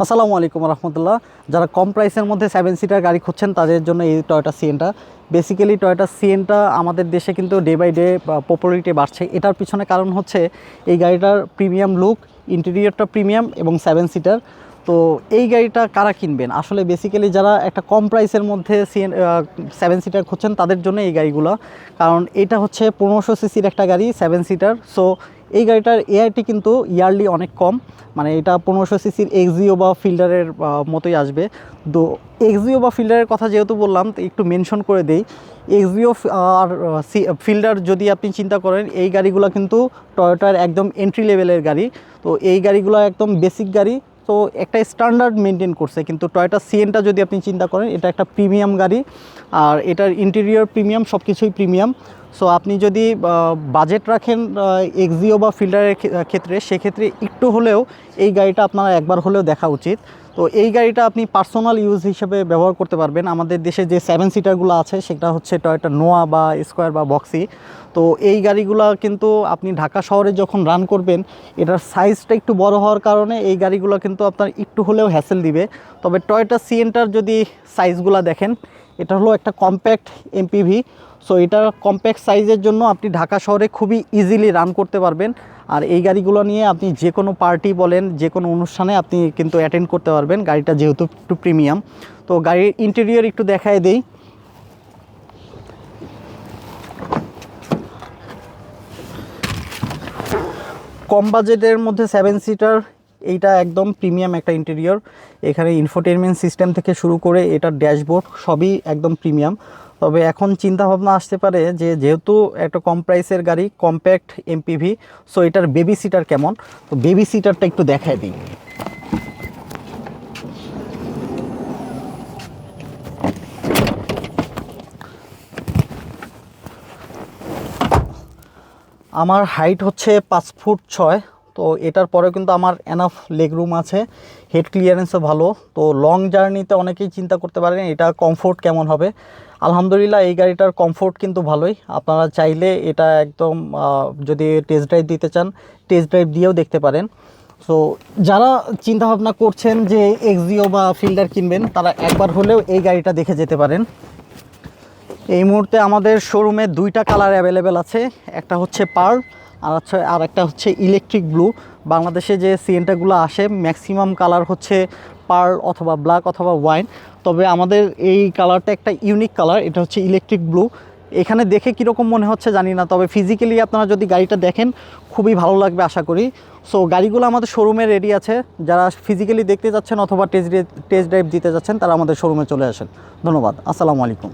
আসসালামু আলাইকুম রহমতুল্লাহ। যারা কম প্রাইসের মধ্যে 7 সিটার গাড়ি খুঁজছেন তাদের জন্য এই টয়োটা সিএনটা। বেসিক্যালি টয়োটা সিএনটা আমাদের দেশে কিন্তু ডে বাই ডে পপুলারিটি বাড়ছে। এটার পিছনে কারণ হচ্ছে এই গাড়িটার প্রিমিয়াম লুক, ইন্টেরিয়রটা প্রিমিয়াম এবং 7 সিটার। তো এই গাড়িটা কারা কিনবেন? আসলে বেসিক্যালি যারা একটা কম প্রাইসের মধ্যে 7 সিটার খুঁজছেন তাদের জন্য এই গাড়িগুলো। কারণ এটা হচ্ছে 1500 সিসির একটা গাড়ি, 7 সিটার। সো এই গাড়িটার এআইটি কিন্তু ইয়ারলি অনেক কম, মানে এটা 1500 সিসির এক্সিও বা ফিল্ডারের মতোই আসবে। তো এক্সিও বা ফিল্ডারের কথা যেহেতু বললাম তো একটু মেনশন করে দেই। এক্সিও আর ফিল্ডার যদি আপনি চিন্তা করেন, এই গাড়িগুলো কিন্তু টয়োটার একদম এন্ট্রি লেভেলের গাড়ি। তো এই গাড়িগুলো একদম বেসিক গাড়ি, তো একটা স্ট্যান্ডার্ড মেনটেন করছে। কিন্তু টয়োটা সিএনটা যদি আপনি চিন্তা করেন, এটা একটা প্রিমিয়াম গাড়ি, আর এটার ইন্টেরিয়র প্রিমিয়াম, সব কিছুই প্রিমিয়াম। সো আপনি যদি বাজেট রাখেন এক্সিও বা ফিল্ডারের ক্ষেত্রে, সেক্ষেত্রে একটু হলেও এই গাড়িটা আপনারা একবার হলেও দেখা উচিত। তো এই গাড়িটা আপনি পার্সোনাল ইউজ হিসেবে ব্যবহার করতে পারবেন। আমাদের দেশে যে 7 সিটারগুলো আছে সেটা হচ্ছে টয়োটা নোয়া বা স্কোয়ার বা বক্সি। তো এই গাড়িগুলো কিন্তু আপনি ঢাকা শহরে যখন রান করবেন, এটার সাইজটা একটু বড় হওয়ার কারণে এই গাড়িগুলো কিন্তু আপনার একটু হলেও হ্যাসেল দিবে। তবে টয়োটা সিএনটার যদি সাইজগুলো দেখেন, এটা হলো একটা কম্প্যাক্ট এমপিভি। সো এটা কম্প্যাক্ট সাইজের জন্য আপনি ঢাকা শহরে খুবই ইজিলি রান করতে পারবেন। আর এই গাড়িগুলো নিয়ে আপনি যে কোনো পার্টি বলেন, যে কোনো অনুষ্ঠানে আপনি কিন্তু অ্যাটেন্ড করতে পারবেন, গাড়িটা যেহেতু একটু প্রিমিয়াম। তো গাড়ির ইন্টেরিয়র একটু দেখায় দেই। কম বাজেটের মধ্যে 7 সিটার, এইটা একদম প্রিমিয়াম একটা ইন্টেরিয়র। এখানে ইনফোটেনমেন্ট সিস্টেম থেকে শুরু করে এটার ড্যাশবোর্ড সবই একদম প্রিমিয়াম। তবে এখন চিন্তা ভাবনা আসতে পারে যে যেহেতু একটা কম প্রাইসের গাড়ি, কম্প্যাক্ট এমপিভি, সো এটার বেবি সিটার কেমন। তো বেবি সিটারটা একটু দেখায় দিই। আমার হাইট হচ্ছে 5 ফুট 6। তো এটার পরেও কিন্তু আমার এনাফ লেগ রুম আছে, হেড ক্লিয়ারেন্সও ভালো। তো লং জার্নিতে অনেকেই চিন্তা করতে পারেন এটা কমফোর্ট কেমন হবে। আলহামদুলিল্লাহ এই গাড়িটার কমফোর্ট কিন্তু ভালোই। আপনারা চাইলে এটা একদম যদি টেস্ট ড্রাইভ দিতে চান, টেস্ট ড্রাইভ দিয়েও দেখতে পারেন। সো যারা চিন্তাভাবনা করছেন যে এক্সিও বা ফিল্ডার কিনবেন, তারা একবার হলেও এই গাড়িটা দেখে যেতে পারেন। এই মুহূর্তে আমাদের শোরুমে 2টা কালার অ্যাভেলেবেল আছে, একটা হচ্ছে পার্ল আর একটা হচ্ছে ইলেকট্রিক ব্লু। বাংলাদেশে যে সিএনটাগুলো আসে ম্যাক্সিমাম কালার হচ্ছে পার্ল অথবা ব্ল্যাক অথবা ওয়াইন। তবে আমাদের এই কালারটা একটা ইউনিক কালার, এটা হচ্ছে ইলেকট্রিক ব্লু। এখানে দেখে কীরকম মনে হচ্ছে জানি না, তবে ফিজিক্যালি আপনারা যদি গাড়িটা দেখেন খুবই ভালো লাগবে আশা করি। সো গাড়িগুলো আমাদের শোরুমে রেডি আছে। যারা ফিজিক্যালি দেখতে যাচ্ছেন অথবা টেস্ট ড্রাইভ দিতে যাচ্ছেন, তারা আমাদের শোরুমে চলে আসেন। ধন্যবাদ। আসসালামু আলাইকুম।